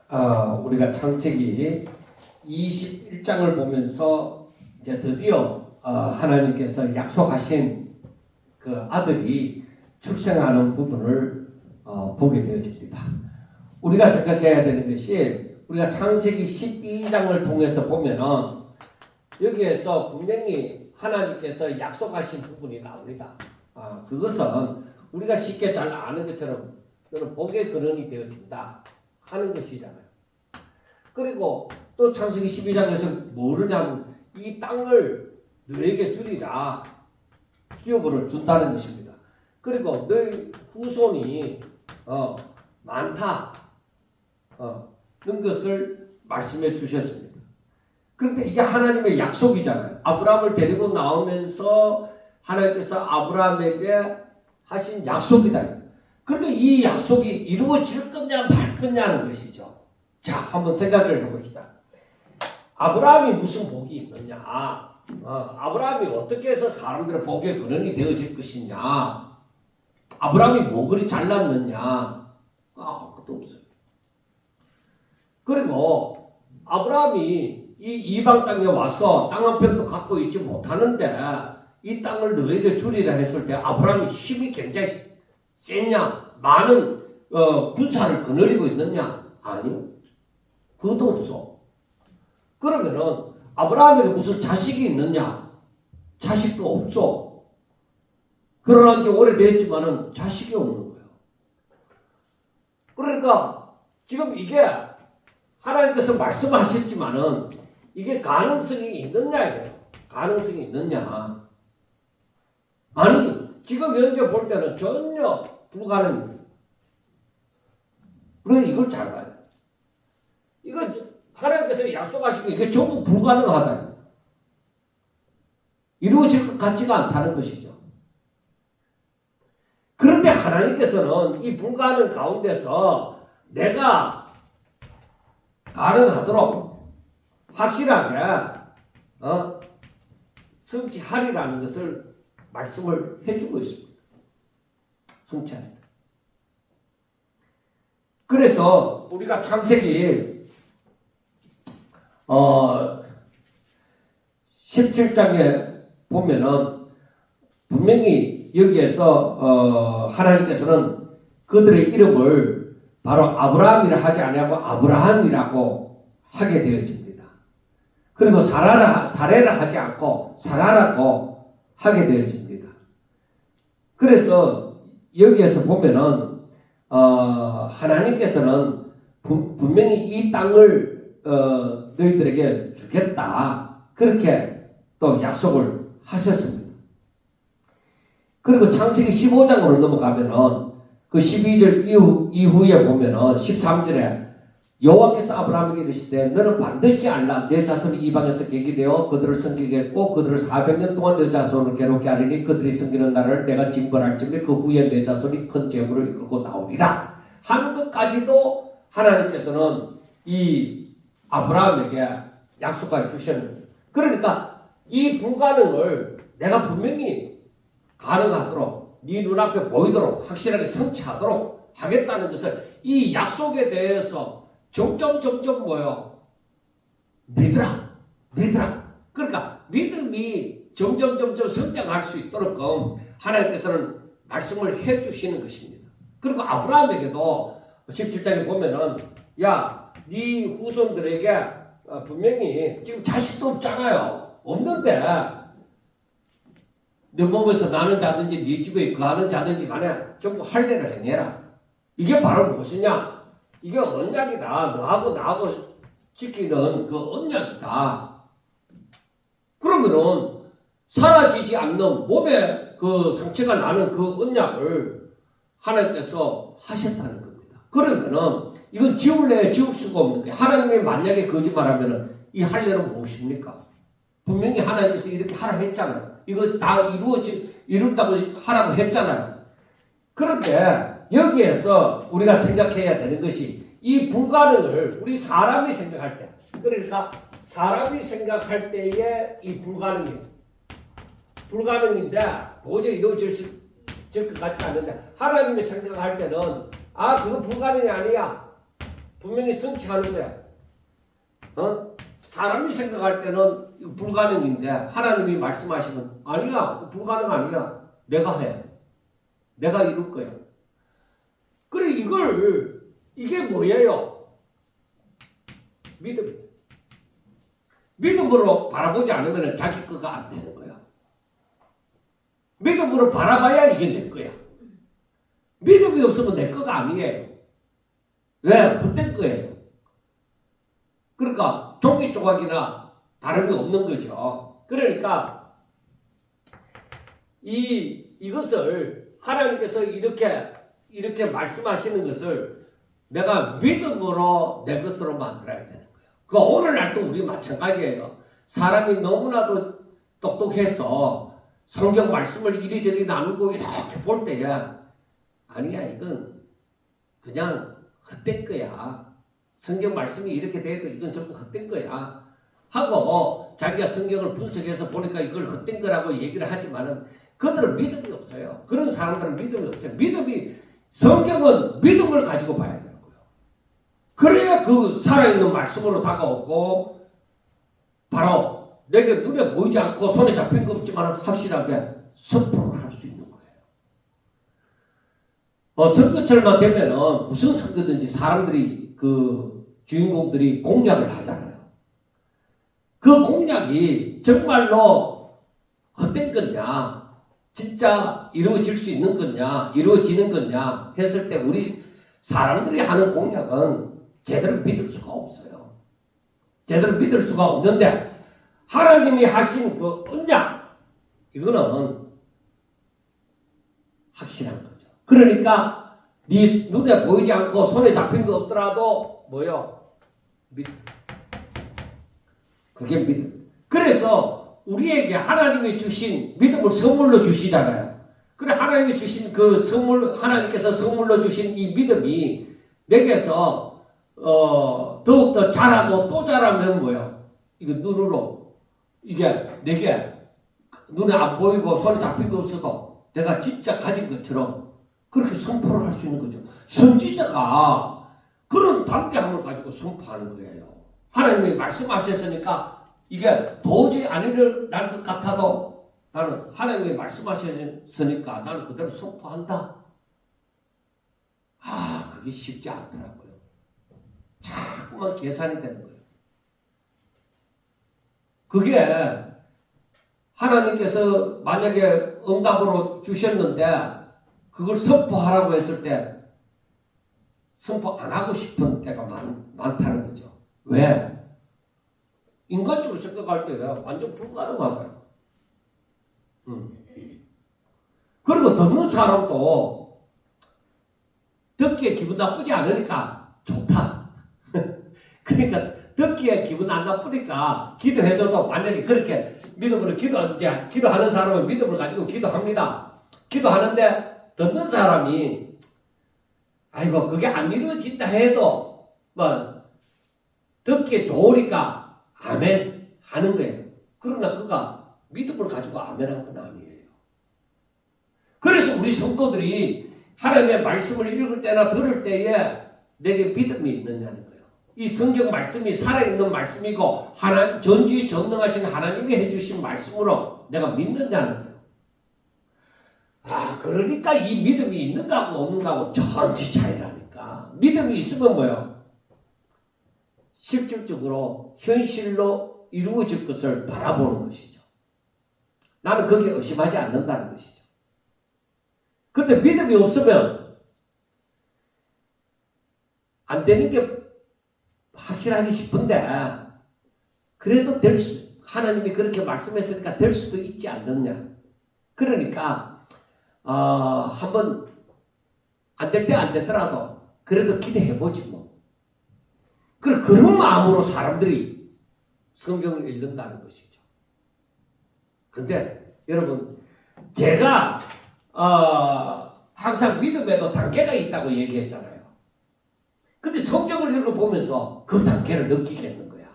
우리가 창세기 21장을 보면서 이제 드디어 하나님께서 약속하신 그 아들이 출생하는 부분을 보게 되어집니다. 우리가 생각해야 되는 것이 우리가 창세기 12장을 통해서 보면은 여기에서 분명히 하나님께서 약속하신 부분이 나옵니다. 그것은 우리가 쉽게 잘 아는 것처럼 복의 근원이 되어진다 하는 것이잖아요. 그리고 또 창세기 12장에서 뭐냐면 이 땅을 너에게 주리라 기업을 준다는 것입니다. 그리고 너희 후손이 많다 는 것을 말씀해 주셨습니다. 그런데 이게 하나님의 약속이잖아요. 아브라함을 데리고 나오면서 하나님께서 아브라함에게 하신 약속이다. 그런데 이 약속이 이루어질 거냐 말 거냐는 것이죠. 자, 한번 생각을 해봅시다. 아브라함이 무슨 복이 있느냐? 아브라함이 어떻게 해서 사람들의 복의 근원이 되어질 것이냐? 아브라함이 뭐 그리 잘났느냐? 아무것도 없어요. 그리고 아브라함이 이 이방 땅에 와서 땅 한 평도 갖고 있지 못하는데 이 땅을 너에게 주리라 했을 때 아브라함이 힘이 굉장히 세냐? 많은 군사를 거느리고 있느냐? 아니요. 그것도 없어. 그러면은 아브라함에게 무슨 자식이 있느냐? 자식도 없어. 그러나 지 오래됐지만은 자식이 없는 거예요. 그러니까 지금 이게 하나님께서 말씀하셨지만은 이게 가능성이 있느냐 이거예요. 가능성이 있느냐? 아니 지금 현재 볼 때는 전혀 불가능입니다. 그러니까 이걸 잘 봐야 돼. 이거 하나님께서 약속하신 게 이게 전부 불가능하다. 이루어질 것 같지가 않다는 것이죠. 그런데 하나님께서는 이 불가능 가운데서 내가 가능하도록 확실하게 성취하리라는 것을 말씀을 해주고 있습니다. 성취하리라. 그래서 우리가 창세기 17장에 보면은 분명히 여기에서 하나님께서는 그들의 이름을 바로 아브라함이라 하지 아니하고 아브라함이라고 하게 되어집니다. 그리고 사레라 하지 않고 사라라고 하게 되어집니다. 그래서 여기에서 보면은 하나님께서는 분명히 이 땅을 너희들에게 주겠다 그렇게 또 약속을 하셨습니다. 그리고 창세기 15장으로 넘어가면은 그 12절 이후에 보면은 13절에 여호와께서 아브라함에게 이르시되 너는 반드시 알라 내 자손이 이방에서 계기되어 그들을 섬기겠고 그들을 400년 동안 내 자손을 괴롭게 하리니 그들이 섬기는 날을 내가 징벌할지니 그 후에 내 자손이 큰 재물을 이끌고 나오리라 하는 것까지도 하나님께서는 이 아브라함에게 약속해 주셨는데 그러니까 이 불가능을 내가 분명히 가능하도록 네 눈앞에 보이도록 확실하게 성취하도록 하겠다는 것을 이 약속에 대해서 점점 뭐요? 믿으라. 그러니까 믿음이 점점 성장할 수 있도록 하나님께서는 말씀을 해주시는 것입니다. 그리고 아브라함에게도 17장에 보면은 야, 네 후손들에게 분명히 지금 자식도 없잖아요. 없는데 내 몸에서 나는 자든지 네 집에 거하는 자든지 간에 전부 할례를 행해라. 이게 바로 무엇이냐? 이게 언약이다. 너하고 나하고 지키는 그 언약이다. 그러면은 사라지지 않는 몸에 그 상처가 나는 그 언약을 하나님께서 하셨다는 겁니다. 그러면은 이건 지울 수가 없는 거예요. 하나님이 만약에 거짓말하면은 이 할례는 무엇입니까? 분명히 하나님께서 이렇게 하라 했잖아요. 이거 다 이룬다고 하라고 했잖아요. 그런데 여기에서 우리가 생각해야 되는 것이 이 불가능을 우리 사람이 생각할 때 그러니까 사람이 생각할 때의 이 불가능인데 도저히 이루어질 것 같지 않는데 하나님이 생각할 때는 그거 불가능이 아니야. 분명히 성취하는 거야. 사람이 생각할 때는 이거 불가능인데 하나님이 말씀하시면 아니야, 불가능 아니야. 내가 해. 내가 이룰 거야. 그래 이게 뭐예요? 믿음. 믿음으로 바라보지 않으면 자기 거가 안 되는 거야. 믿음으로 바라봐야 이게 내 거야. 믿음이 없으면 내 거가 아니에요. 왜? 헛된 거예요. 그러니까 종이 조각이나 다름이 없는 거죠. 그러니까 이것을 하나님께서 이렇게 말씀하시는 것을 내가 믿음으로 내 것으로 만들어야 되는 거예요. 그 오늘날도 우리 마찬가지예요. 사람이 너무나도 똑똑해서 성경 말씀을 이리저리 나누고 이렇게 볼 때에 아니야, 이건 그냥 헛된 거야. 성경 말씀이 이렇게 돼도 이건 전부 헛된 거야 하고 자기가 성경을 분석해서 보니까 이걸 헛된 거라고 얘기를 하지만은 그들은 믿음이 없어요. 그런 사람들은 믿음이 없어요. 성경은 믿음을 가지고 봐야 되는 거예요. 그래야 그 살아있는 말씀으로 다가오고 바로 내게 눈에 보이지 않고 손에 잡힌 거 없지만 확실하게 선포를 할 수 있는 거예요. 선거철만 되면은 무슨 선거든지 사람들이 그 주인공들이 공약을 하잖아요. 그 공약이 정말로 헛된 거냐, 진짜 이루어질 수 있는 거냐, 이루어지는 거냐 했을 때 우리 사람들이 하는 공약은 제대로 믿을 수가 없어요. 제대로 믿을 수가 없는데 하나님이 하신 그 언약 이거는 확실한 거죠. 그러니까 네 눈에 보이지 않고 손에 잡힌 거 없더라도 뭐요? 믿음. 그게 믿음. 그래서 우리에게 하나님이 주신 믿음을 선물로 주시잖아요. 그래 하나님이 주신 그 선물, 하나님께서 선물로 주신 이 믿음이 내게서 더욱더 자라고 또 자라면 뭐요? 이거 눈으로 이게 내게 눈에 안 보이고 손에 잡힌 거 없어도 내가 진짜 가진 것처럼 그렇게 선포를 할 수 있는 거죠. 선지자가 그런 담대함을 가지고 선포하는 거예요. 하나님이 말씀하셨으니까 이게 도저히 안 일어날 것 같아도 나는 하나님이 말씀하셨으니까 나는 그대로 선포한다. 그게 쉽지 않더라고요. 자꾸만 계산이 되는 거예요. 그게 하나님께서 만약에 응답으로 주셨는데 그걸 선포하라고 했을 때 선포 안 하고 싶은 때가 많다는 거죠. 왜? 인간적으로 생각할 때 완전 불가능하다. 그리고 듣는 사람도 듣기에 기분 나쁘지 않으니까 좋다. 그러니까 듣기에 기분 안 나쁘니까 기도해줘도 만약에 그렇게 믿음으로 기도하는 사람은 믿음을 가지고 기도합니다. 기도하는데 듣는 사람이 아이고 그게 안 이루어진다 해도 뭐 듣기에 좋으니까 아멘 하는 거예요. 그러나 그가 믿음을 가지고 아멘 한 건 아니에요. 그래서 우리 성도들이 하나님의 말씀을 읽을 때나 들을 때에 내게 믿음이 있느냐는 거예요. 이 성경 말씀이 살아있는 말씀이고 전지전능하신 전능하신 하나님이 해주신 말씀으로 내가 믿느냐는 거예요. 그러니까 이 믿음이 있는가고 없는가고 천지 차이라니까. 믿음이 있으면 뭐예요? 실질적으로 현실로 이루어질 것을 바라보는 것이죠. 나는 거기에 의심하지 않는다는 것이죠. 그런데 믿음이 없으면 안 되는 게 확실하지 싶은데 그래도 하나님이 그렇게 말씀했으니까 될 수도 있지 않느냐. 그러니까 한번 안 될 때 안 되더라도 그래도 기대해보지 뭐. 그런 마음으로 사람들이 성경을 읽는다는 것이죠. 근데 여러분 제가 항상 믿음에도 단계가 있다고 얘기했잖아요. 근데 성경을 읽어보면서 그 단계를 느끼겠는 거야.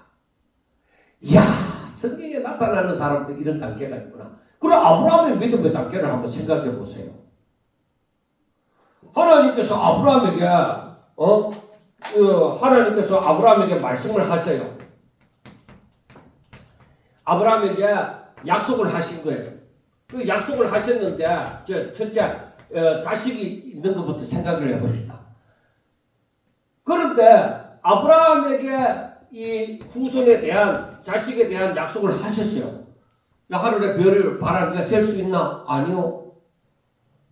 이야, 성경에 나타나는 사람도 이런 단계가 있구나. 그럼 아브라함의 믿음의 단계를 한번 생각해 보세요. 하나님께서 아브라함에게 하나님께서 아브라함에게 말씀을 하세요. 아브라함에게 약속을 하신 거예요. 그 약속을 하셨는데 첫째 자식이 있는 것부터 생각을 해봅시다. 그런데 아브라함에게 이 후손에 대한 자식에 대한 약속을 하셨어요. 야, 하늘의 별을 봐라. 네가 셀 수 있나? 아니요.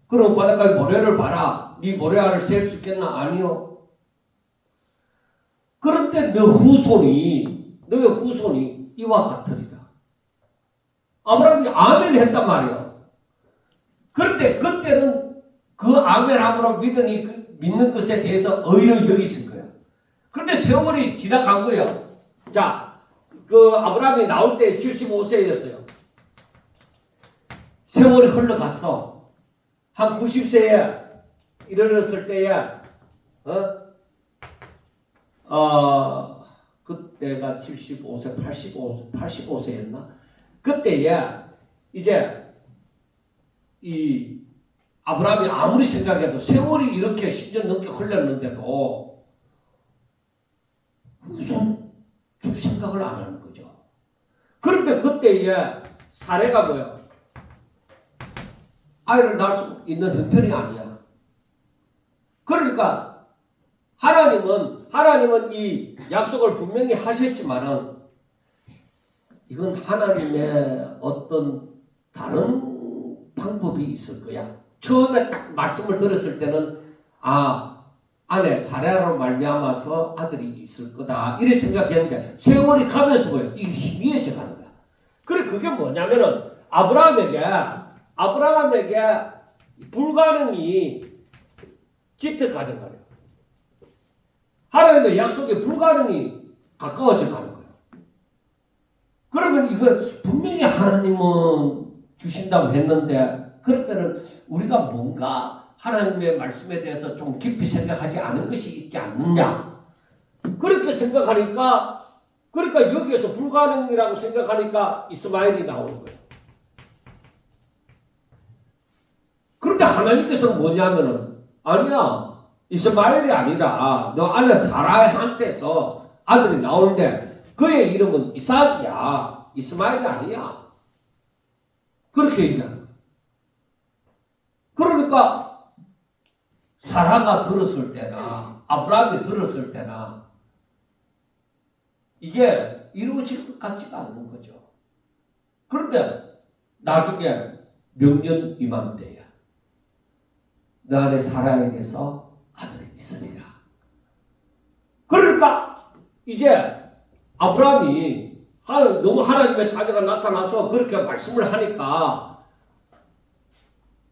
그럼 바닷가에 모래를 봐라. 네 모래알을 셀 수 있겠나? 아니요. 그런데 너의 후손이 이와 같으리라. 아브라함이 아멘 했단 말이에요. 그런데 그때는 그 아멘함으로 믿는 것에 대해서 의를 여기신 거예요. 그런데 세월이 지나간 거예요. 자, 그 아브라함이 나올 때 75세였어요. 세월이 흘러갔어. 한 90세에 이르렀을 때에 그때가 75세, 85세였나? 그때에 이제 이 아브라함이 아무리 생각해도 세월이 이렇게 10년 넘게 흘렀는데도 후손 줄 생각을 안 하는 거죠. 그런데 그때에 사례가 뭐예요? 아이를 낳을 수 있는 형편이 아니야. 그러니까 하나님은 이 약속을 분명히 하셨지만은 이건 하나님의 어떤 다른 방법이 있을 거야. 처음에 딱 말씀을 들었을 때는 아내 사례로 말미암아서 아들이 있을 거다 이렇게 생각했는데 세월이 가면서 뭐예요? 이게 희미해져 가는 거야. 그래 그게 뭐냐면은 아브라함에게 불가능이 짙어가는 거예요. 하나님의 약속에 불가능이 가까워져 가는 거예요. 그러면 이걸 분명히 하나님은 주신다고 했는데 그럴 때는 우리가 뭔가 하나님의 말씀에 대해서 좀 깊이 생각하지 않은 것이 있지 않느냐. 그렇게 생각하니까 그러니까 여기에서 불가능이라고 생각하니까 이스마엘이 나오는 거예요. 그런데 하나님께서는 뭐냐면은 아니야. 이스마엘이 아니라 너 아내 사라한테서 아들이 나오는데 그의 이름은 이삭이야. 이스마엘이 아니야. 그렇게 얘기하는 거야. 그러니까 사라가 들었을 때나 아브라함이 들었을 때나 이게 이루어질 것 같지가 않는 거죠. 그런데 나중에 명년 이맘때야 너 안에 사라에게서 아들이 있으리라. 그러니까 이제 아브라함이 너무 하나님의 사자가 나타나서 그렇게 말씀을 하니까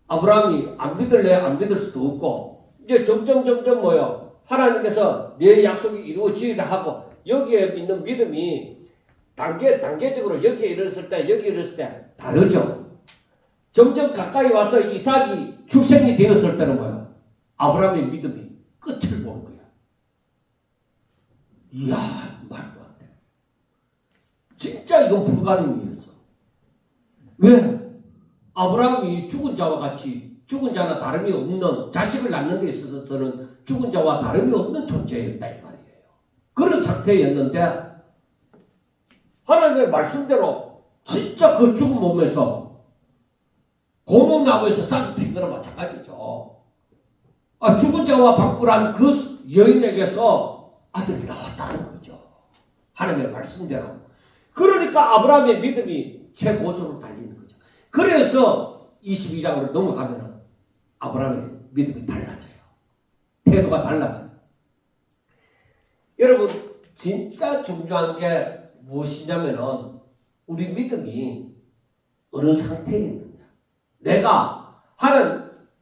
아브라함이 안 믿을래 안 믿을 수도 없고 이제 점점 뭐요 하나님께서 내 약속이 이루어지리라 하고 여기에 있는 믿음이 단계적으로 여기에 이르렀을 때 다르죠. 점점 가까이 와서 이삭이 출생이 되었을 때는 뭐야 아브라함의 믿음이 끝을 보는 거야. 이야 말도 안 돼. 진짜 이건 불가능이었어. 왜? 아브라함이 죽은 자나 다름이 없는 자식을 낳는 데 있어서는 죽은 자와 다름이 없는 존재였다 이 말이에요. 그런 상태였는데 하나님의 말씀대로 진짜 그 죽은 몸에서 고목나무에서 싹이 핀 거나 마찬가지죠. 죽은 자와 방불한 그 여인에게서 아들이 나왔다는 거죠. 하나님의 말씀대로. 그러니까 아브라함의 믿음이 최고조로 달리는 거죠. 그래서 22장으로 넘어가면 아브라함의 믿음이 달라져요. 태도가 달라져요. 여러분 진짜 중요한 게 무엇이냐면은 우리 믿음이 어느 상태에 있느냐. 내가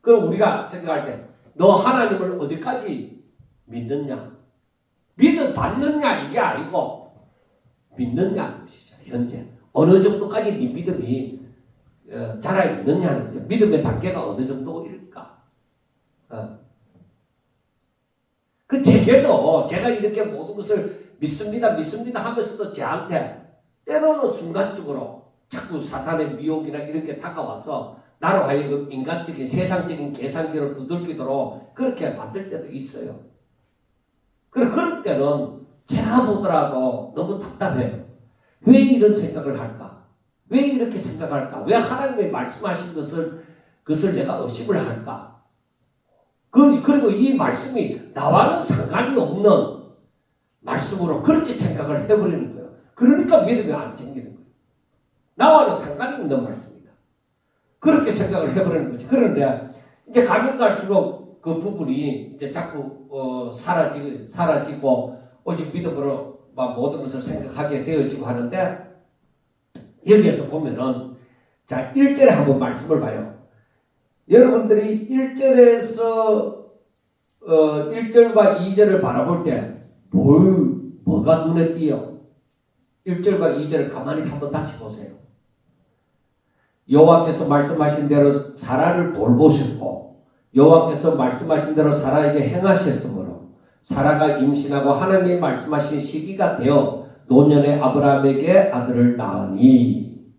우리가 생각할 때 너 하나님을 어디까지 믿느냐. 받느냐 이게 아니고 믿느냐는 것이죠. 현재 어느 정도까지 네 믿음이 자라 있느냐는 거죠. 믿음의 단계가 어느 정도일까. 제가 이렇게 모든 것을 믿습니다 하면서도 저한테 때로는 순간적으로 자꾸 사탄의 미혹이나 이런 게 다가와서 나로 하여금 인간적인 세상적인 계산기로 두들기도록 그렇게 만들 때도 있어요. 그럴 때는 제가 보더라도 너무 답답해요. 왜 이런 생각을 할까? 왜 이렇게 생각할까? 왜 하나님의 말씀하신 것을 내가 의심을 할까? 그리고 이 말씀이 나와는 상관이 없는 말씀으로 그렇게 생각을 해버리는 거예요. 그러니까 믿음이 안 생기는 거예요. 나와는 상관이 없는 말씀입니다. 그렇게 생각을 해버리는 거지. 그런데 이제 가면 갈수록 그 부분이 이제 자꾸 사라지고 오직 믿음으로 모든 것을 생각하게 되어지고 하는데, 여기에서 보면은 자 1절에 한번 말씀을 봐요. 여러분들이 1절에서 1절과 2절을 바라볼 때 뭐가 눈에 띄어? 1절과 2절을 가만히 한번 다시 보세요. 여호와께서 말씀하신 대로 사라를 돌보셨고 여호와께서 말씀하신 대로 사라에게 행하셨으므로 사라가 임신하고 하나님이 말씀하신 시기가 되어 노년의 아브라함에게 아들을 낳으니.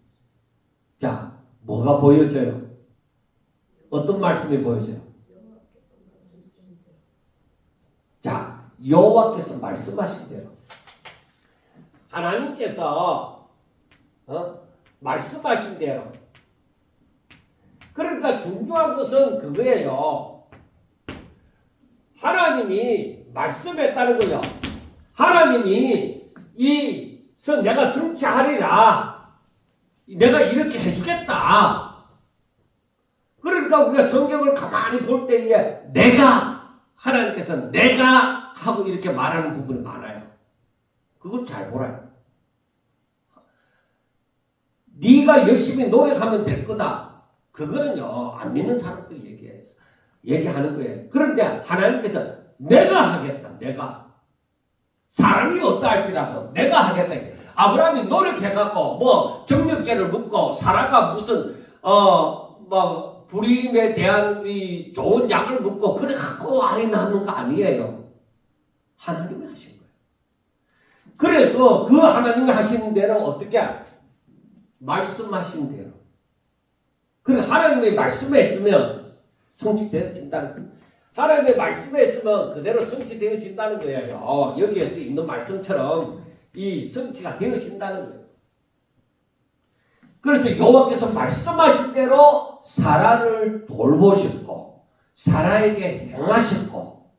자, 뭐가 보여져요? 어떤 말씀이 보여져요? 자, 여호와께서 말씀하신 대로 하나님께서 말씀하신 대로. 그러니까 중요한 것은 그거예요. 하나님이 말씀했다는 거예요. 하나님이 내가 성취하리라. 내가 이렇게 해주겠다. 그러니까 우리가 성경을 가만히 볼 때에 하나님께서 내가 하고 이렇게 말하는 부분이 많아요. 그걸 잘 보라요. 네가 열심히 노력하면 될 거다. 그거는요, 안 믿는 사람들이 얘기하는 거예요. 그런데 하나님께서 내가 하겠다. 내가. 사람이 어떠 할지라도 내가 하겠다. 아브라함이 노력해갖고 정력제를 묻고 사라가 무슨 불임에 대한 이 좋은 약을 묻고 그래갖고 아이 낳는 거 아니에요. 하나님이 하신 거예요. 그래서 그 하나님이 하시는 대로 어떻게 말씀하신 대로. 그리고 하나님의 말씀에 있으면 성취되어진다는 거예요. 하나님의 말씀에 있으면 그대로 성취되어진다는 거예요. 여기에서 있는 말씀처럼 이 성취가 되어진다는 거예요. 그래서 여호와께서 말씀하신 대로 사라를 돌보셨고 사라에게 행하셨고,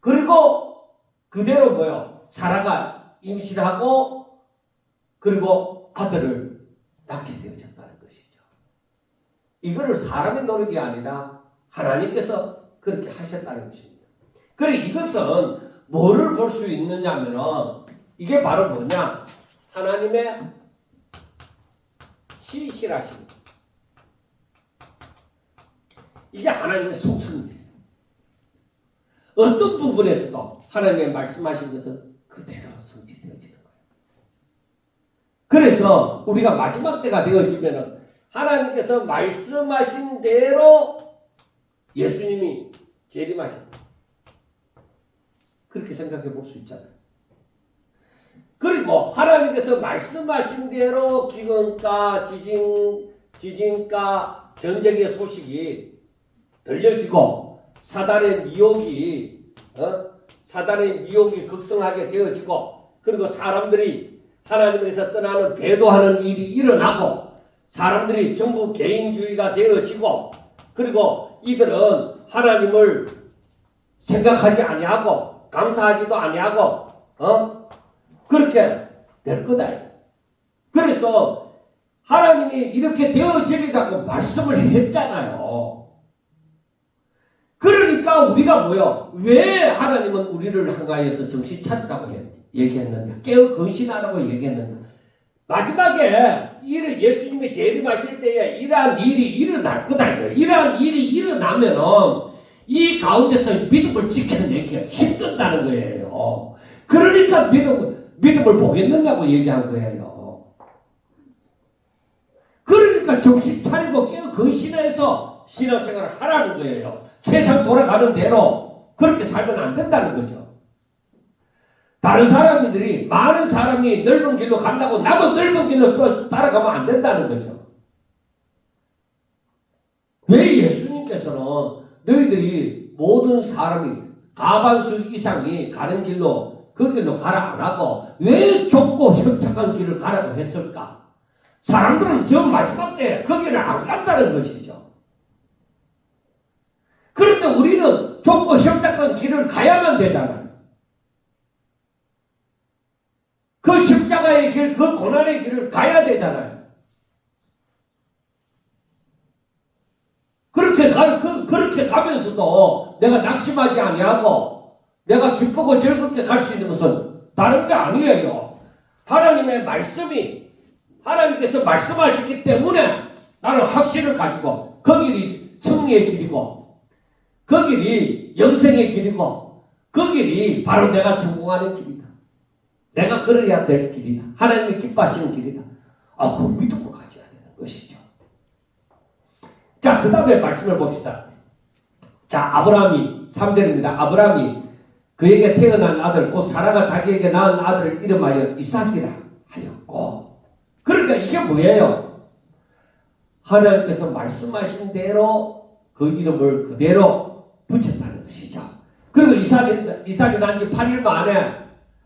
그리고 그대로 사라가 임신하고 그리고 아들을 낳게 되어졌다는 것이죠. 이거를 사람의 노력이 아니라 하나님께서 그렇게 하셨다는 것입니다. 그리고 이것은 뭐를 볼 수 있느냐면은 이게 바로 뭐냐? 하나님의 신실하심. 이게 하나님의 속성이에요. 어떤 부분에서도 하나님의 말씀하신 것은 그대로 성취되어지는 거예요. 그래서 우리가 마지막 때가 되어지면은 하나님께서 말씀하신 대로 예수님이 재림하신다. 그렇게 생각해 볼 수 있잖아요. 그리고 하나님께서 말씀하신 대로 기근과 지진과 전쟁의 소식이 들려지고 사단의 미혹이 극성하게 되어지고, 그리고 사람들이 하나님에서 떠나는 배도하는 일이 일어나고 사람들이 전부 개인주의가 되어지고, 그리고 이들은 하나님을 생각하지 아니하고 감사하지도 아니하고 그렇게 될 거다. 그래서 하나님이 이렇게 되어지리라고 말씀을 했잖아요. 그러니까 우리가 왜 하나님은 우리를 한가해서 정신 차리라고 얘기했느냐, 깨어 근신하라고 얘기했느냐. 마지막에 예수님이 재림하실 때에 이러한 일이 일어날 거다. 이러한 일이 일어나면은 이 가운데서 믿음을 지켜내기가 힘든다는 거예요. 그러니까 믿음을 보겠느냐고 얘기한 거예요. 그러니까 정신 차리고 깨어 근신해서 신앙생활을 하라는 거예요. 세상 돌아가는 대로 그렇게 살면 안 된다는 거죠. 다른 사람들이, 많은 사람이 넓은 길로 간다고 나도 넓은 길로 또 따라가면 안 된다는 거죠. 왜 예수님께서는 너희들이 모든 사람이 과반수 이상이 가는 길로 그 길로 가라 안 하고 왜 좁고 협착한 길을 가라고 했을까? 사람들은 저 마지막 때 거기를 안 간다는 것이죠. 그런데 우리는 좁고 협착한 길을 가야만 되잖아요. 그 십자가의 길, 그 고난의 길을 가야 되잖아요. 그렇게 가면서도 내가 낙심하지 아니하고 내가 기쁘고 즐겁게 갈 수 있는 것은 다른 게 아니에요. 하나님의 말씀이 하나님께서 말씀하셨기 때문에 나는 확신을 가지고 그 길이 승리의 길이고 그 길이 영생의 길이고 그 길이 바로 내가 성공하는 길이다. 내가 걸어야 될 길이다. 하나님이 기뻐하시는 길이다. 그 믿음을 가져야 되는 것이죠. 자, 그 다음에 말씀을 봅시다. 자, 아브라함이 3절입니다. 아브라함이 그에게 태어난 아들 곧 사라가 자기에게 낳은 아들을 이름하여 이삭이라 하였고, 그러니까 이게 뭐예요? 하나님께서 말씀하신 대로 그 이름을 그대로 붙였다는 것이죠. 그리고 이삭이 난 지 8일 만에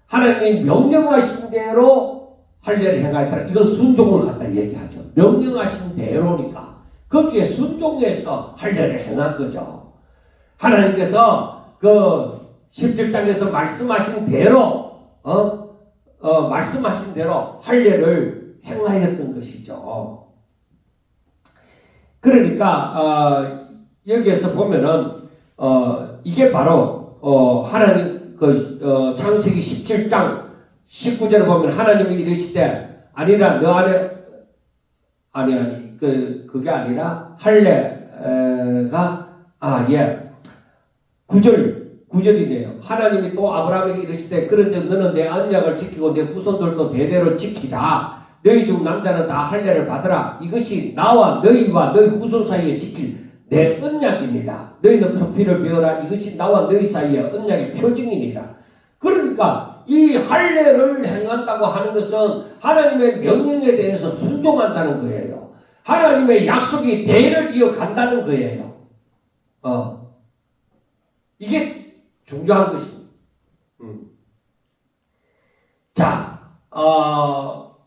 하나님 명령하신 대로 할례를 행하였다. 이건 순종을 갖다 얘기하죠. 명령하신 대로니까 거기에 순종해서 할례를 행한 거죠. 하나님께서 그 17장에서 말씀하신 대로 말씀하신 대로 할례를 행하였던 것이죠. 그러니까 여기에서 보면은 이게 바로 하나님 창세기 17장 19절에 보면 하나님이 이르시되 아니라 너 안에 그게 아니라 할례가 9절이네요. 하나님이 또 아브라함에게 이르시되 그런즉 너는 내 언약을 지키고 내 후손들도 대대로 지키라. 너희 중 남자는 다 할례를 받으라. 이것이 나와 너희와 너희 후손 사이에 지킬 내 언약입니다. 너희는 표피를 베어라. 이것이 나와 너희 사이의 언약의 표징입니다. 그러니까 이 할례를 행한다고 하는 것은 하나님의 명령에 대해서 순종한다는 거예요. 하나님의 약속이 대를 이어간다는 거예요. 이게 중요한 것입니다. 자,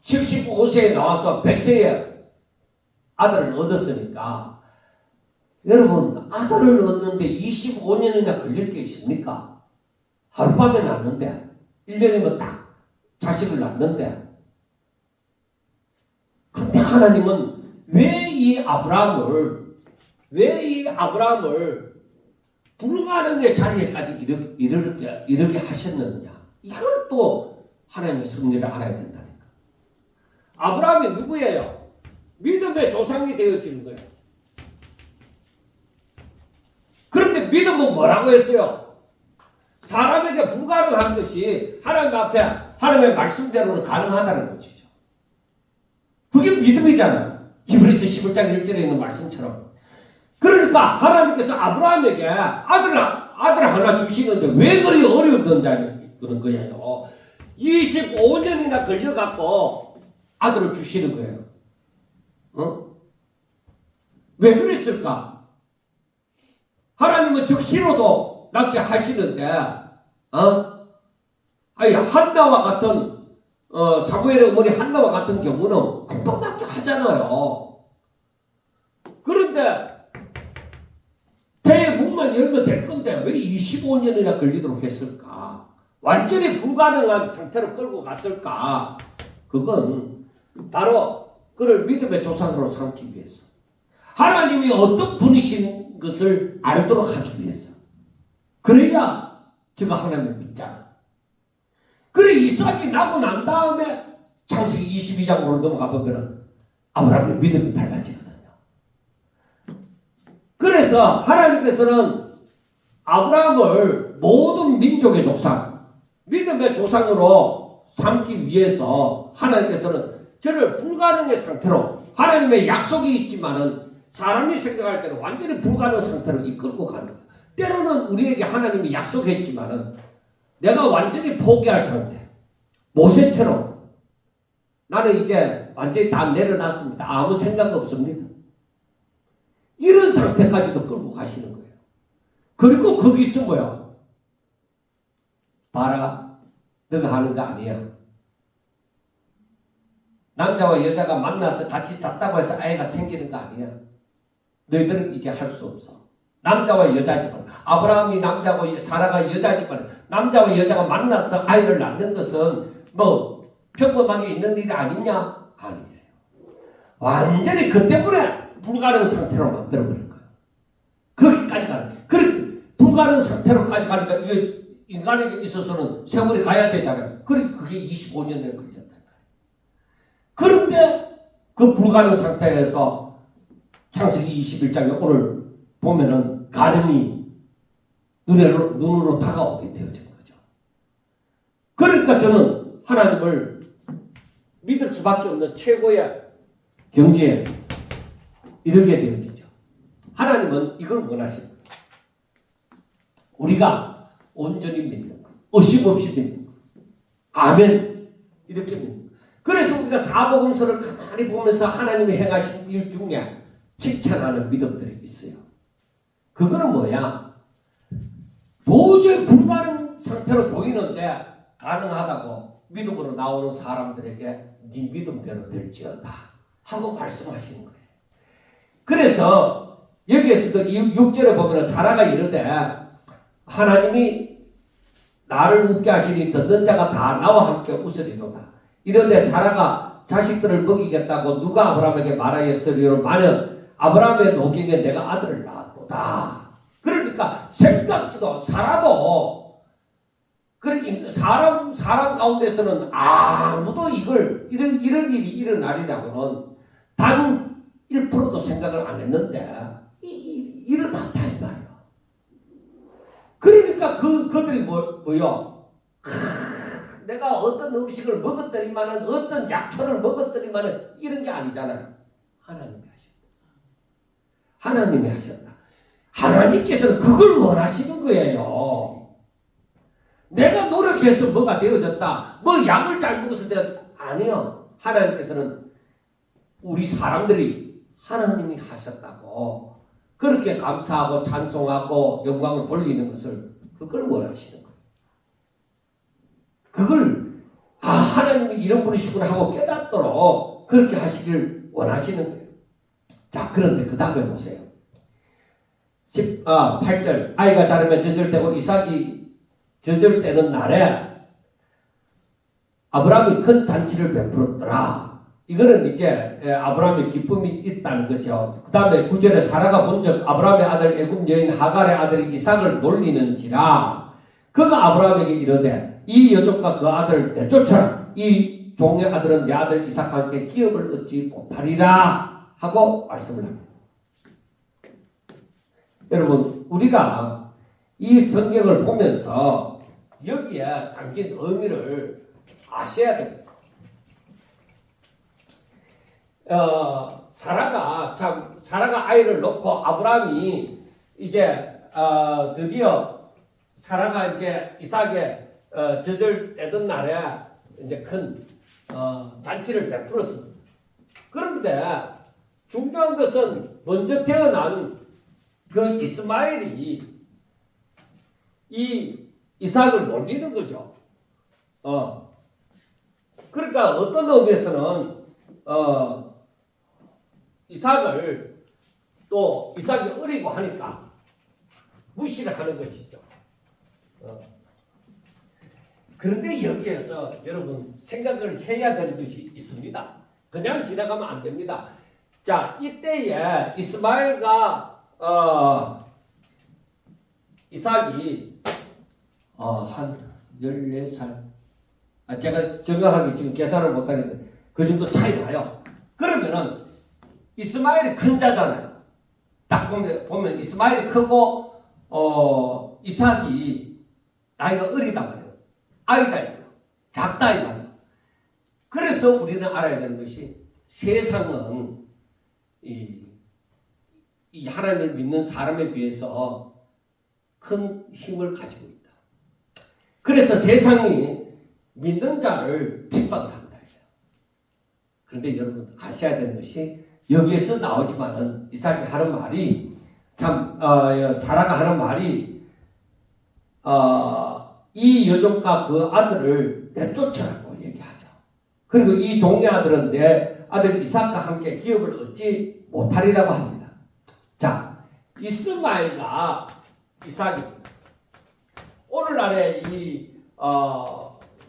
75세에 나와서 100세에 아들을 얻었으니까 여러분 아들을 얻는데 25년이나 걸릴 게 있습니까? 하룻밤에 낳는데 1년이면 딱 자식을 낳는데, 그런데 하나님은 왜 이 아브라함을 불가능의 자리에까지 이르게 하셨느냐? 이걸 또 하나님의 섭리를 알아야 된다니까. 아브라함이 누구예요? 믿음의 조상이 되어지는 거예요. 그런데 믿음은 뭐라고 했어요? 사람에게 불가능한 것이 하나님 앞에 하나님의 말씀대로는 가능하다는 것이죠. 그게 믿음이잖아요. 히브리서 11장 1절에 있는 말씀처럼. 그러니까 하나님께서 아브라함에게 아들 하나 주시는데 왜 그리 어려운 거예요? 25년이나 걸려갖고 아들을 주시는 거예요. 왜 그랬을까? 하나님은 즉시로도 낳게 하시는데, 한나와 같은, 사무엘의 어머니 한나와 같은 경우는 금방 낳게 하잖아요. 그런데, 태의 문만 열면 될 건데, 왜 25년이나 걸리도록 했을까? 완전히 불가능한 상태로 끌고 갔을까? 그건 바로 그를 믿음의 조상으로 삼기 위해서. 하나님이 어떤 분이신 것을 알도록 하기 위해서. 그래야 제가 하나님을 믿잖아. 그래 이삭이 나고 난 다음에 창세기 22장으로 넘어가 보면 아브라함의 믿음이 달라지거든요. 그래서 하나님께서는 아브라함을 모든 민족의 조상, 믿음의 조상으로 삼기 위해서 하나님께서는 저를 불가능의 상태로, 하나님의 약속이 있지만은 사람이 생각할 때는 완전히 불가능한 상태로 이끌고 가는 거예요. 때로는 우리에게 하나님이 약속했지만은 내가 완전히 포기할 상태. 모세처럼 나는 이제 완전히 다 내려놨습니다. 아무 생각 없습니다. 이런 상태까지도 끌고 가시는 거예요. 그리고 거기서 뭐야? 봐라, 너가 하는 거 아니야. 남자와 여자가 만나서 같이 잤다고 해서 아이가 생기는 거 아니야. 너희들은 이제 할 수 없어. 남자와 여자 집안, 아브라함이 남자고 사라가 여자 집안, 남자와 여자가 만나서 아이를 낳는 것은 뭐 평범하게 있는 일이 아니냐? 아니에요. 완전히 그 때문에 불가능 상태로 만들어버린 거예요. 거기까지 가는 거예요. 그렇게 불가능 상태로까지 가니까 이게 인간에게 있어서는 세월이 가야 되잖아요. 그게 25년을 걸렸단 말이에요. 그런데 그 불가능 상태에서 창세기 21장에 오늘 보면은 가늠이 눈으로 다가오게 되어진 거죠. 그러니까 저는 하나님을 믿을 수밖에 없는 최고의 경지에 이르게 되어지죠. 하나님은 이걸 원하십니다. 우리가 온전히 믿는 것, 의심 없이 믿는 것, 아멘 이렇게 믿는 것. 그래서 우리가 사복음서를 가만히 보면서 하나님이 행하신 일 중에 칭찬하는 믿음들이 있어요. 그거는 뭐야? 도저히 불가능 상태로 보이는데 가능하다고 믿음으로 나오는 사람들에게 네 믿음대로 될지어다 하고 말씀하시는 거예요. 그래서 여기에서도 6절에 보면 사라가 이르되 하나님이 나를 웃게 하시니 듣는 자가 다 나와 함께 웃으리로다. 이르되 사라가 자식들을 먹이겠다고 누가 아브라함에게 말하였으리로마는 아브라함의 노경에 내가 아들을 낳았도다. 그러니까 생각지도 사라도 사람 가운데서는 아무도 이런 일이 일어나리라고는 단 1%도 생각을 안 했는데 일어났다 이 말이야. 그러니까 그들이 뭐요? 내가 어떤 음식을 먹었더니만은 어떤 약초를 먹었더니만은 이런 게 아니잖아요. 하나님이 하셨다. 하나님이 하셨다. 하나님께서는 그걸 원하시는 거예요. 내가 노력해서 뭐가 되어졌다. 뭐 약을 잘 먹어서 아니요. 하나님께서는 우리 사람들이 하나님이 하셨다고 그렇게 감사하고 찬송하고 영광을 돌리는 것을 그걸 원하시는 거예요. 그걸 하나님이 이런 분이시구나 하고 깨닫도록 그렇게 하시길 원하시는 거예요. 자, 그런데 그 다음에 보세요. 8절 아이가 자라면 젖을 이삭이 젖을 때는 날에 아브라함이 큰 잔치를 베풀었더라. 이거는 이제 아브라함의 기쁨이 있다는 거죠. 그 다음에 9절에 사라가 본즉 아브라함의 아들 애굽 여인 하갈의 아들이 이삭을 놀리는지라 그가 아브라함에게 이르되 이 여종과 그 아들을 내쫓아라. 이 종의 아들은 내 아들 이삭과 함께 기업을 얻지 못하리라 하고 말씀을 합니다. 여러분 우리가 이 성경을 보면서 여기에 담긴 의미를 아셔야 됩니다. 사라가 아이를 놓고 아브라함이 이제 드디어 사라가 이제 이삭의 젖을 떼던 날에 이제 큰 잔치를 베풀었습니다. 그런데 중요한 것은 먼저 태어난 그 이스마엘이 이 이삭을 놀리는 거죠. 그러니까 어떤 의미에서는 이삭을 또 이삭이 어리고 하니까 무시를 하는 것이죠. 그런데 여기에서 여러분 생각을 해야 되는 것이 있습니다. 그냥 지나가면 안 됩니다. 자, 이때에 이스마엘과 이삭이 한 14살 제가 정확하게 지금 계산을 못하겠는데 그 정도 차이 나요. 그러면은 이스마엘이 큰 자잖아요. 딱 보면 이스마엘이 크고 이삭이 나이가 어리단 말이에요. 아이다 이거. 작다 이 말이에요. 그래서 우리는 알아야 되는 것이 세상은 이 하나님을 믿는 사람에 비해서 큰 힘을 가지고 있다. 그래서 세상이 믿는 자를 핍박을 한다. 그런데 여러분 아셔야 되는 것이 여기에서 나오지만은 이삭이 하는 말이 참 사라가 하는 말이 이 여종과 그 아들을 내쫓으라고 얘기하죠. 그리고 이 종의 아들은 내 아들 이삭과 함께 기업을 얻지 못하리라고 합니다. 자, 이스마엘과 이삭입니다. 오늘날의 이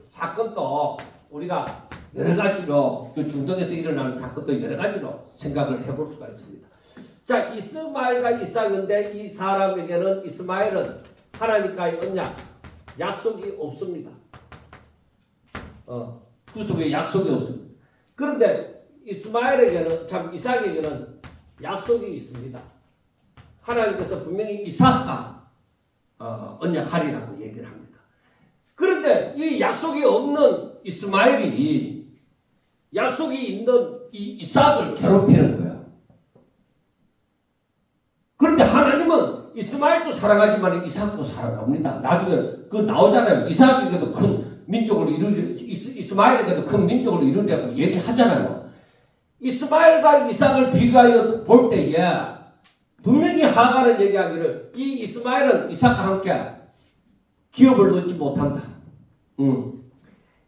사건도 우리가 여러 가지로 그 중동에서 일어나는 사건도 여러 가지로 생각을 해볼 수가 있습니다. 자, 이스마엘과 이삭인데 이 사람에게는 이스마엘은 하나님과의 언약, 약속이 없습니다. 구속의 약속이 없습니다. 그런데 이스마엘에게는 이삭에게는 약속이 있습니다. 하나님께서 분명히 이삭과 언약하리라고 얘기를 합니다. 그런데 이 약속이 없는 이스마엘이 약속이 있는 이 이삭을 괴롭히는 거예요. 그런데 하나님은 이스마엘도 사랑하지만 이삭도 사랑합니다. 나중에 그 나오잖아요. 이삭에게도 큰 민족을 이스마엘에게도 큰 민족을 이루려고 얘기하잖아요. 이스마엘과 이삭을 비교하여 볼 때에 분명히 하갈은 얘기하기를 이 이스마엘은 이삭과 함께 기업을 얻지 못한다.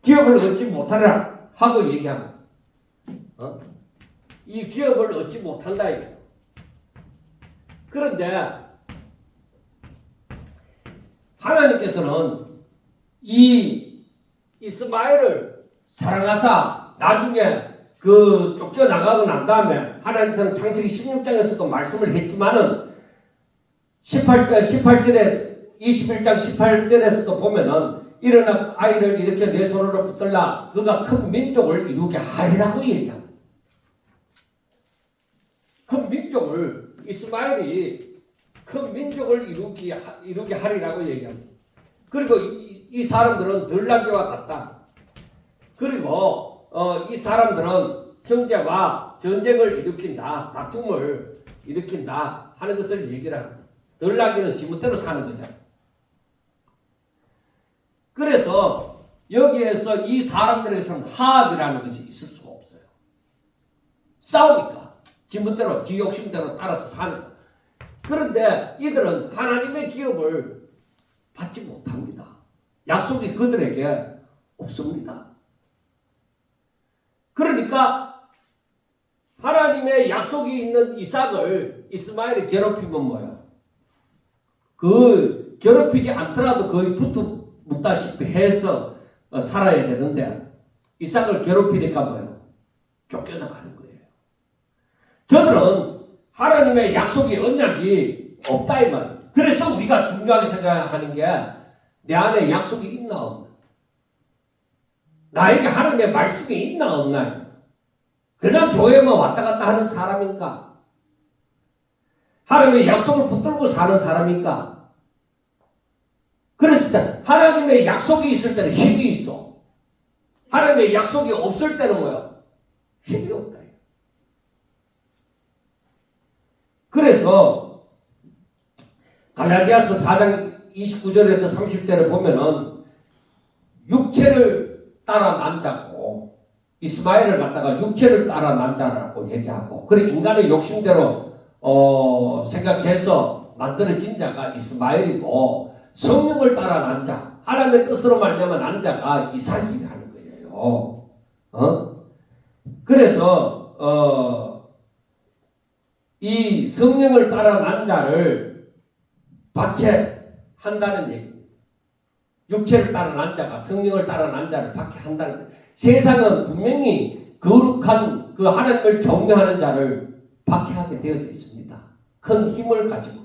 기업을 얻지 못하라 하고 얘기합니다. 이 기업을 얻지 못한다. 그런데 하나님께서는 이 이스마엘을 사랑하사 나중에 그 쫓겨나가고 난 다음에 하나님께서는 창세기 16장에서도 말씀을 했지만은 18절에 21장 18절에서도 보면은 일어나 아이를 이렇게 내 손으로 붙들라 그가 큰 민족을 이루게 하리라고 얘기합니다. 큰 민족을 이스마엘이 큰 민족을 이루게 하리라고 얘기합니다. 그리고 이 사람들은 들나귀와 같다. 그리고 이 사람들은 형제와 전쟁을 일으킨다. 다툼을 일으킨다 하는 것을 얘기를 합니다. 들나귀는 지멋대로 사는 거잖아요. 그래서 여기에서 이 사람들에게서는 화합이라는 것이 있을 수가 없어요. 싸우니까 지멋대로 지 욕심대로 따라서 사는 거예요. 그런데 이들은 하나님의 기업을 받지 못합니다. 약속이 그들에게 없습니다. 그러니까 하나님의 약속이 있는 이삭을 이스마엘이 괴롭히면 뭐예요? 그 괴롭히지 않더라도 거의 붙다시피 해서 살아야 되는데 이삭을 괴롭히니까 뭐예요? 쫓겨나가는 거예요. 저들은 하나님의 약속이 언약이 없다 이 말이에요. 그래서 우리가 중요하게 생각하는 게 내 안에 약속이 있나 없나? 나에게 하나님의 말씀이 있나 없나? 그냥 교회만 왔다 갔다 하는 사람인가? 하나님의 약속을 붙들고 사는 사람인가? 그랬을 때 하나님의 약속이 있을 때는 힘이 있어. 하나님의 약속이 없을 때는 뭐예요? 힘이 없다. 그래서 갈라디아서 4장 29절에서 30절에 보면은 육체를 따라 난 자고 이스마엘을 갖다가 육체를 따라 난 자라고 얘기하고 그래 인간의 욕심대로 생각해서 만들어진 자가 이스마엘이고 성령을 따라 난 자, 하나님의 뜻으로 말미암아 난 자가 이삭이라는 거예요. 그래서 이 성령을 따라 난 자를 박해한다는 얘기입니다. 육체를 따라 난 자가 성령을 따라 난 자를 박해한다는 거예요. 세상은 분명히 거룩한 그 하나님을 경외하는 자를 박해하게 되어져 있습니다. 큰 힘을 가지고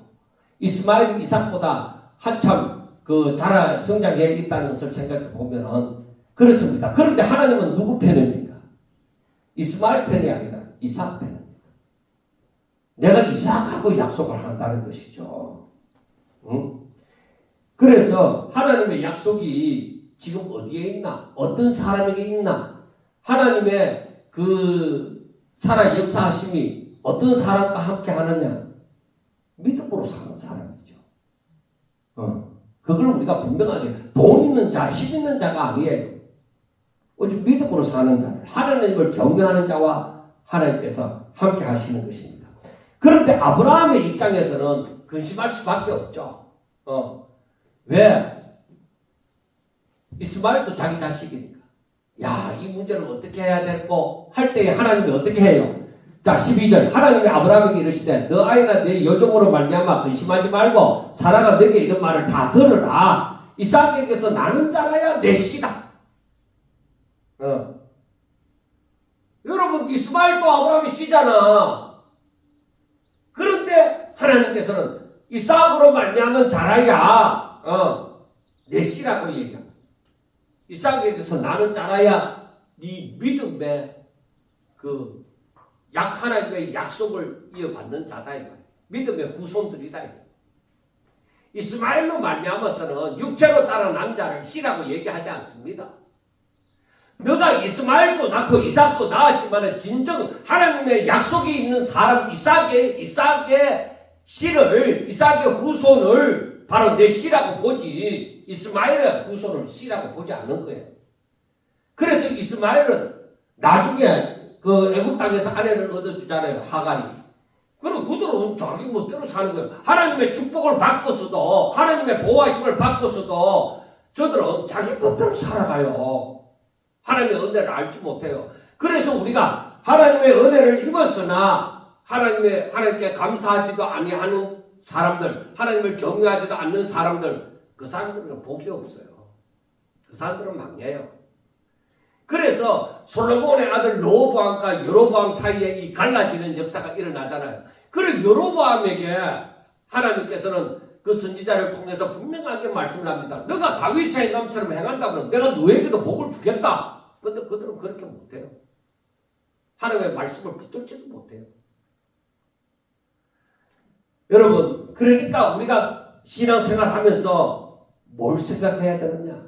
이스마엘이 이삭보다 한참 그 자라 성장해 있다는 것을 생각해 보면은 그렇습니다. 그런데 하나님은 누구 편입니까? 이스마엘 편이 아니라 이삭 편. 내가 이삭하고 약속을 한다는 것이죠. 응? 그래서 하나님의 약속이 지금 어디에 있나? 어떤 사람에게 있나? 하나님의 그 살아 역사하심이 어떤 사람과 함께 하느냐? 믿음으로 사는 사람이죠. 그걸 우리가 분명하게 돈 있는 자, 힘 있는 자가 아니에요. 오직 믿음으로 사는 자들, 하나님을 경외하는 자와 하나님께서 함께 하시는 것입니다. 그런데 아브라함의 입장에서는 근심할 수밖에 없죠. 왜? 이스마엘도 자기 자식이니까. 야, 이 문제를 어떻게 해야 될고 할 때에 하나님이 어떻게 해요? 자, 12절. 하나님이 아브라함에게 이르시되 너 아이나 내 여종으로 말미암아 근심하지 말고 사라가 너에게 이런 말을 다 들으라. 이삭에게서 나는 자라야 내 씨다. 여러분, 이스마엘도 아브라함의 씨잖아. 그런데 하나님께서는 이삭으로 말미암은 자라야 내 씨라고 얘기합니다. 이삭에게서 나는 자라야 네 믿음의 그 하나님의 약속을 이어받는 자다. 믿음의 후손들이다. 이스마엘로 말미암아서는 육체로 따른 남자를 씨라고 얘기하지 않습니다. 너가 이스마엘도 낳고 이삭도 낳았지만 진정 하나님의 약속이 있는 사람 이삭의 씨를, 이삭의 후손을 바로 내 씨라고 보지 이스마엘의 후손을 씨라고 보지 않은 거예요. 그래서 이스마엘은 나중에 그 애굽 땅에서 아내를 얻어주잖아요. 하갈이. 그럼 그들은 자기 멋대로 사는 거예요. 하나님의 축복을 받고서도, 하나님의 보호하심을 받고서도 저들은 자기 멋대로 살아가요. 하나님의 은혜를 알지 못해요. 그래서 우리가 하나님의 은혜를 입었으나 하나님께 감사하지도 아니하는 사람들, 하나님을 경외하지도 않는 사람들, 그 사람들은 복이 없어요. 그 사람들은 망해요. 그래서 솔로몬의 아들 르호보암과 여로보암 사이에 이 갈라지는 역사가 일어나잖아요. 그리고 여로보암에게 하나님께서는 그 선지자를 통해서 분명하게 말씀을 합니다. 너가 다윗의 남처럼 행한다면 내가 너에게도 복을 주겠다. 그런데 그들은 그렇게 못해요. 하나님의 말씀을 붙들지도 못해요. 여러분, 그러니까 우리가 신앙생활 하면서 뭘 생각해야 되느냐?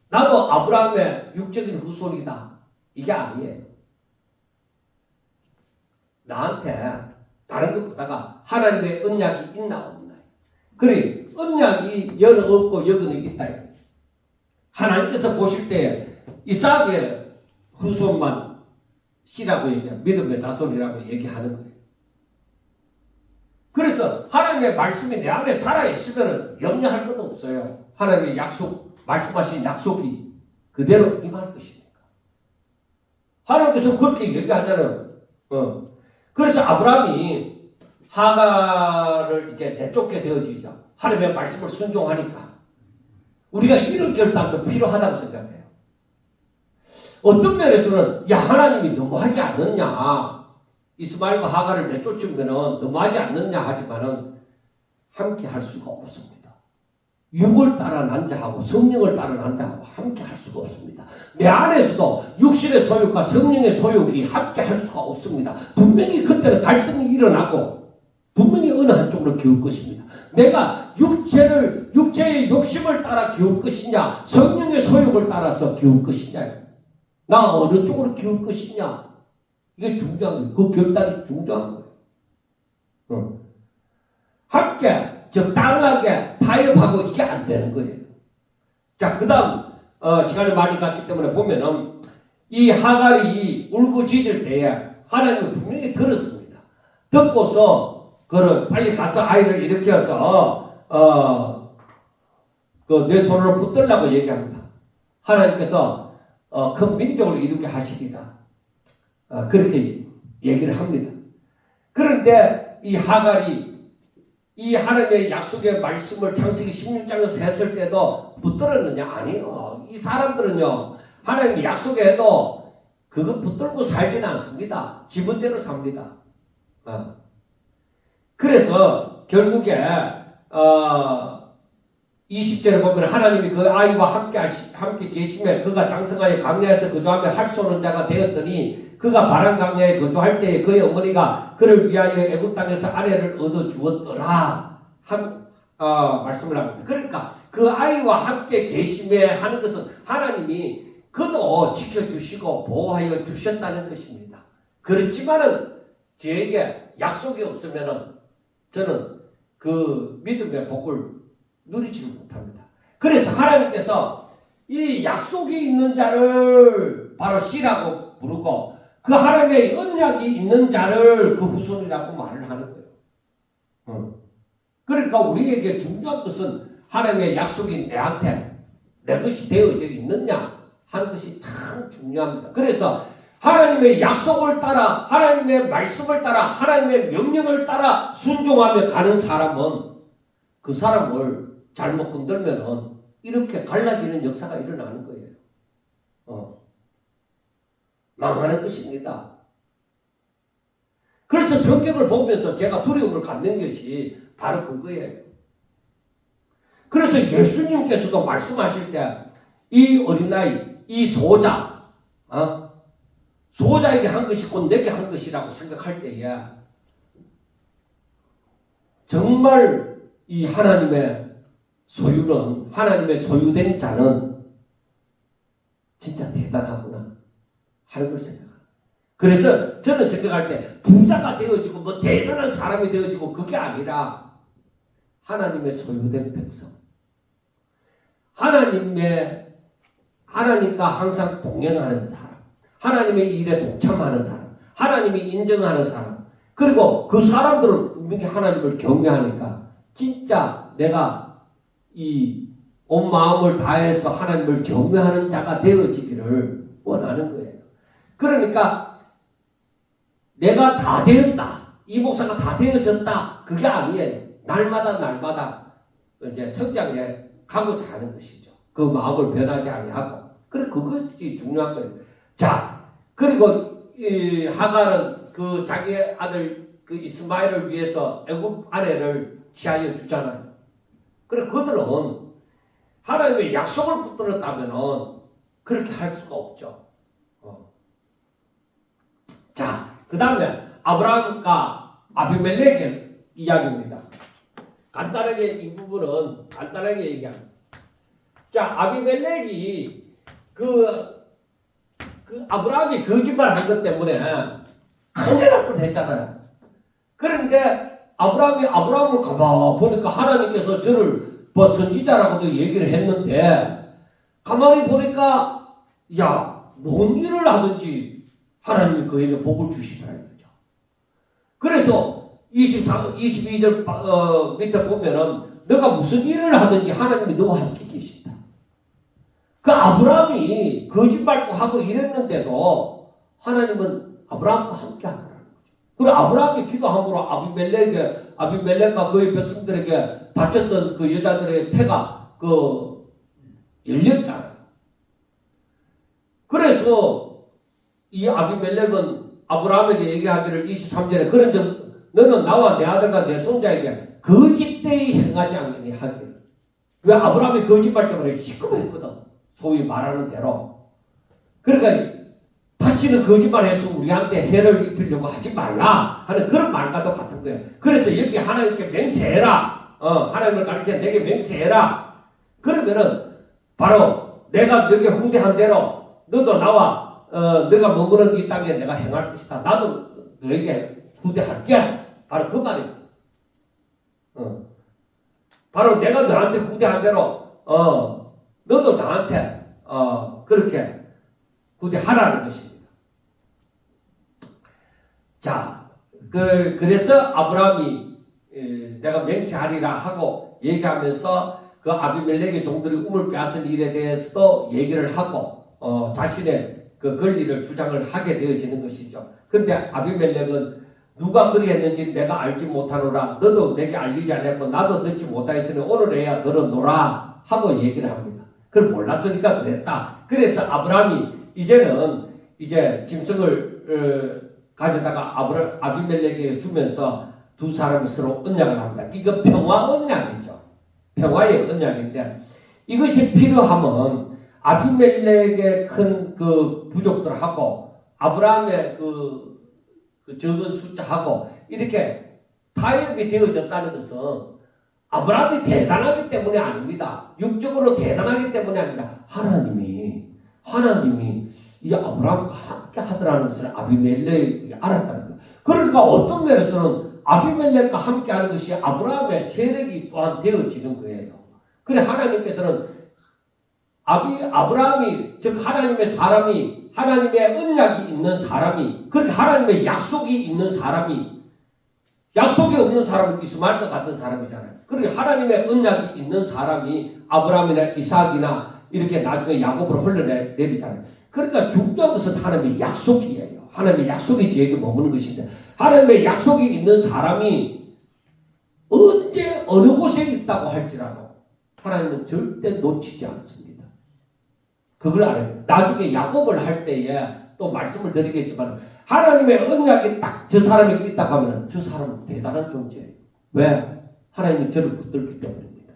나도 아브라함의 육적인 후손이다. 이게 아니에요. 나한테 다른 것보다가 하나님의 언약이 있나 없나. 그래, 언약이 여는 없고 여기는 있다. 하나님께서 보실 때 이삭의 후손만 씨라고 얘기해요. 믿음의 자손이라고 얘기하는 거예요. 그래서 하나님의 말씀이 내 안에 살아있으면 염려할 것도 없어요. 하나님의 약속, 말씀하신 약속이 그대로 임할 것이니까. 하나님께서 그렇게 얘기하잖아요. 그래서 아브라함이 하갈을 이제 내쫓게 되어지자 하나님의 말씀을 순종하니까 우리가 이런 결단도 필요하다고 생각해요. 어떤 면에서는 야 하나님이 너무하지 않느냐, 이스마엘과 하갈을 내쫓으면 너무하지 않느냐 하지만은 함께 할 수가 없습니다. 육을 따라 난 자하고 성령을 따라 난 자하고 함께 할 수가 없습니다. 내 안에서도 육신의 소욕과 성령의 소욕이 함께 할 수가 없습니다. 분명히 그때는 갈등이 일어나고 분명히 어느 한쪽으로 기울 것입니다. 내가 육체의 욕심을 따라 기울 것이냐, 성령의 소욕을 따라서 기울 것이냐, 나 어느 쪽으로 기울 것이냐, 이게 중요한 거예요. 그 결단이 중요한 거예요. 함께 적당하게 타협하고 이게 안 되는 거예요. 자, 그 다음 시간이 많이 갔기 때문에 보면은 이 하갈이 울부짖을 때에 하나님은 분명히 들었습니다. 듣고서 그를 빨리 가서 아이를 일으켜서 내 손으로 붙들라고 얘기합니다. 하나님께서 큰 민족을 이루게 하시리라. 그렇게 얘기를 합니다. 그런데 이 하갈이 이 하나님의 약속의 말씀을 창세기 16장에서 했을 때도 붙들었느냐? 아니요. 이 사람들은요, 하나님의 약속에도 그거 붙들고 살지는 않습니다. 지분대로 삽니다. 그래서 결국에 20절에 보면 하나님이 그 아이와 함께 계시며 그가 장성하여 광야에서 거주하며 할 수 없는 자가 되었더니 그가 바람 광야에 거주할 때에 그의 어머니가 그를 위하여 애굽 땅에서 아내를 얻어 주었더라 말씀을 합니다. 그러니까 그 아이와 함께 계시며 하는 것은 하나님이 그도 지켜주시고 보호하여 주셨다는 것입니다. 그렇지만은 저에게 약속이 없으면은 저는 그 믿음의 복을 누리지 못합니다. 그래서 하나님께서 이 약속이 있는 자를 바로 씨라고 부르고 그 하나님의 언약이 있는 자를 그 후손이라고 말을 하는 거예요. 그러니까 우리에게 중요한 것은 하나님의 약속이 내한테 내 것이 되어져 있느냐 하는 것이 참 중요합니다. 그래서 하나님의 약속을 따라 하나님의 말씀을 따라 하나님의 명령을 따라 순종하며 가는 사람은 그 사람을 잘못 건들면은 이렇게 갈라지는 역사가 일어나는 거예요. 망하는 것입니다. 그래서 성경을 보면서 제가 두려움을 갖는 것이 바로 그거예요. 그래서 예수님께서도 말씀하실 때 이 어린아이, 이 소자, 소자에게 한 것이 곧 내게 한 것이라고 생각할 때에 정말 이 하나님의 소유는, 하나님의 소유된 자는 진짜 대단하구나 하는 걸 생각합니다. 그래서 저는 생각할 때 부자가 되어지고 뭐 대단한 사람이 되어지고 그게 아니라 하나님의 소유된 백성, 하나님과 항상 동행하는 사람, 하나님의 일에 동참하는 사람, 하나님이 인정하는 사람, 그리고 그 사람들은 분명히 하나님을 경외하니까 진짜 내가 이 온 마음을 다해서 하나님을 경외하는 자가 되어지기를 원하는 거예요. 그러니까 내가 다 되었다, 이 목사가 다 되어졌다, 그게 아니에요. 날마다 이제 성장해 가고자 하는 것이죠. 그 마음을 변하지 아니하고. 그래, 그것이 중요한 거예요. 자, 그리고 이 하갈은 그 자기 아들 그 이스마엘을 위해서 애굽 아내를 취하여 주잖아요. 그래, 그들은 하나님의 약속을 붙들었다면은 그렇게 할 수가 없죠. 자, 그 다음에 아브라함과 아비멜렉의 이야기입니다. 간단하게 이 부분은 간단하게 얘기합니다. 자, 아비멜렉이 그 아브라함이 거짓말 한 것 때문에 큰일 날 뻔했잖아요. 그런데 아브라함을 가만 보니까 하나님께서 저를 뭐 선지자라고도 얘기를 했는데 가만히 보니까 뭔 일을 하든지 하나님이 그에게 복을 주시더라는 거죠. 그래서 22절 밑에 보면은 너가 무슨 일을 하든지 하나님이 너와 함께 계신다. 그 아브라함이 거짓말도 하고 이랬는데도 하나님은 아브라함과 함께 하더라는 거죠. 그리고 아브라함이 기도함으로 아비멜렉과 그의 백성들에게 바쳤던 그 여자들의 태가 열렸잖아요. 그래서 이 아비멜렉은 아브라함에게 얘기하기를 23절에 그런즉 너는 나와 내 아들과 내 손자에게 거짓되이 행하지 않겠니 하기를. 왜? 아브라함이 거짓말 때문에 시끄러웠거든. 소위 말하는 대로. 그러니까 다시는 거짓말해서 우리한테 해를 입히려고 하지 말라 하는 그런 말과도 같은 거예요. 그래서 여기 하나님께 맹세해라. 하나님을 가르쳐 내게 맹세해라. 그러면은 바로 내가 너에게 후대한 대로 너도 나와 너가 머무는 이 땅에 내가 행할 것이다. 나도 너에게 후대할게. 바로 그 말입니다. 바로 내가 너한테 후대한 대로 너도 나한테 그렇게 후대하라는 것입니다. 자, 그래서 아브라함이 내가 맹세하리라 하고 얘기하면서 그 아비멜렉의 종들이 우물 빼앗은 일에 대해서도 얘기를 하고 자신의 그 권리를 주장을 하게 되어지는 것이죠. 그런데 아비멜렉은 누가 그리했는지 내가 알지 못하노라. 너도 내게 알리지 않았고 나도 듣지 못하였으니 오늘에야 들었노라 하고 얘기를 합니다. 그걸 몰랐으니까 그랬다. 그래서 아브라함이 이제 짐승을 가져다가 아비멜렉에게 주면서 두 사람이 서로 언약을 합니다. 이거 평화 언약이죠. 평화의 언약인데 이것이 필요하면 아비멜렉의 큰 그 부족들하고 아브라함의 그 적은 숫자하고 이렇게 타협이 되어졌다는 것은 아브라함이 대단하기 때문에 아닙니다. 육적으로 대단하기 때문에 아니라 하나님이 이 아브라함과 함께 하더라는 것을 아비멜렉이 알았다는 거예요. 그러니까 어떤 면에서는 아비멜렉과 함께 하는 것이 아브라함의 세력이 또한 되어지는 거예요. 그래 하나님께서는 아브라함이 즉 하나님의 사람이 하나님의 언약이 있는 사람이 그렇게 하나님의 약속이 있는 사람이 약속이 없는 사람은 이스마엘과 같은 사람이잖아요. 그리고 하나님의 언약이 있는 사람이 아브라함이나 이삭이나 이렇게 나중에 야곱으로 흘러내리잖아요. 그러니까 중요한 것은 하나님의 약속이에요. 하나님의 약속이 저에게 머무는 것인데 하나님의 약속이 있는 사람이 언제 어느 곳에 있다고 할지라도 하나님은 절대 놓치지 않습니다. 그걸 알아요. 나중에 야곱을 할 때에 또 말씀을 드리겠지만 하나님의 언약이 딱 저 사람에게 있다고 하면 저 사람은 대단한 존재예요. 왜? 하나님이 저를 붙들기 때문입니다.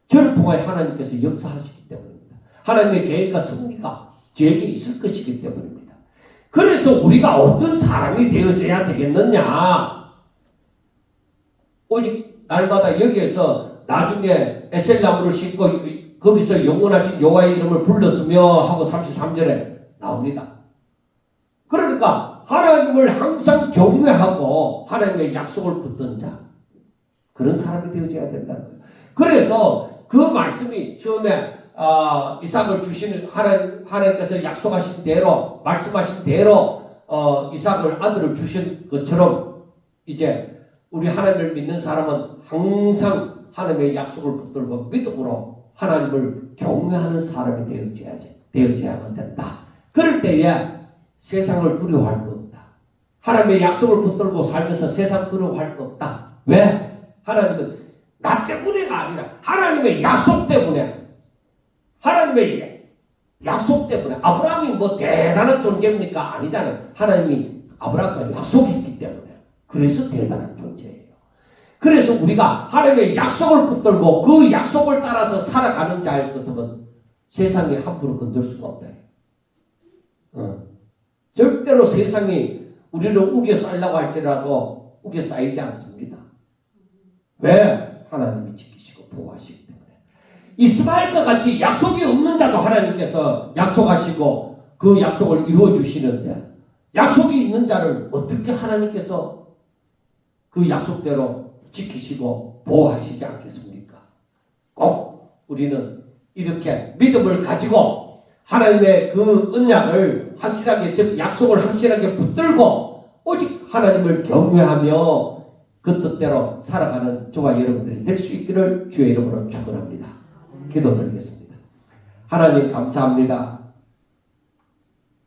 저를 통하여 하나님께서 역사하시기 때문입니다. 하나님의 계획과 승리가 저에게 있을 것이기 때문입니다. 그래서 우리가 어떤 사람이 되어져야 되겠느냐? 오직 날마다 여기에서 나중에 에셀나무를 심고 거기서 영원하신 여호와의 이름을 불렀으며 하고 33절에 나옵니다. 그러니까 하나님을 항상 경외하고 하나님의 약속을 붙든 자, 그런 사람이 되어져야 된다는 거예요. 그래서 그 말씀이 처음에 이삭을 주시는 하나님께서 약속하신 대로 말씀하신 대로 이삭을 아들을 주신 것처럼 이제 우리 하나님을 믿는 사람은 항상 하나님의 약속을 붙들고 믿음으로 하나님을 경외하는 사람이 되어져야만 된다. 그럴 때에 세상을 두려워할 것 없다. 하나님의 약속을 붙들고 살면서 세상 두려워할 것 없다. 왜? 하나님은 나 때문에가 아니라 하나님의 약속 때문에, 하나님의 약속 때문에. 아브라함이 뭐 대단한 존재입니까? 아니잖아요. 하나님이 아브라함과 약속이 있기 때문에 그래서 대단한 존재예요. 그래서 우리가 하나님의 약속을 붙들고 그 약속을 따라서 살아가는 자일 것 같으면 세상에 함부로 건들 수가 없다. 절대로 세상이 우리를 우겨 쌓으려고 할지라도 우겨 쌓이지 않습니다. 왜? 하나님이 지키시고 보호하시기 때문에. 이스마엘과 같이 약속이 없는 자도 하나님께서 약속하시고 그 약속을 이루어 주시는데 약속이 있는 자를 어떻게 하나님께서 그 약속대로 지키시고 보호하시지 않겠습니까? 꼭 우리는 이렇게 믿음을 가지고 하나님의 그 언약을 확실하게, 즉 약속을 확실하게 붙들고 오직 하나님을 경외하며 그 뜻대로 살아가는 저와 여러분들이 될 수 있기를 주의 이름으로 축원합니다. 기도드리겠습니다. 하나님 감사합니다.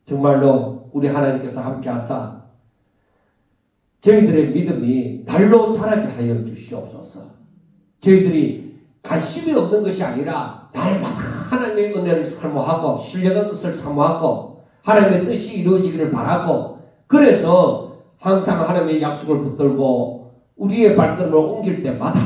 정말로 우리 하나님께서 함께 하사 저희들의 믿음이 날로 자라게 하여 주시옵소서. 저희들이 관심이 없는 것이 아니라 날마다 하나님의 은혜를 사모하고 신령한 것을 사모하고 하나님의 뜻이 이루어지기를 바라고, 그래서 항상 하나님의 약속을 붙들고 우리의 발걸음을 옮길 때마다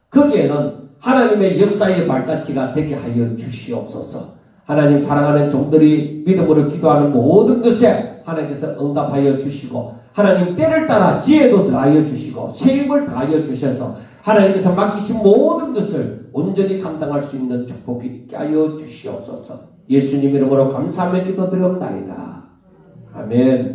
거기에는 하나님의 역사의 발자취가 되게 하여 주시옵소서. 하나님 사랑하는 종들이 믿음으로 기도하는 모든 것에 하나님께서 응답하여 주시고 하나님 때를 따라 지혜도 더하여 주시고 세임을 더하여 주셔서 하나님께서 맡기신 모든 것을 온전히 감당할 수 있는 축복이 있게 하여 주시옵소서. 예수님 이름으로 감사하며 기도드리옵나이다. 아멘.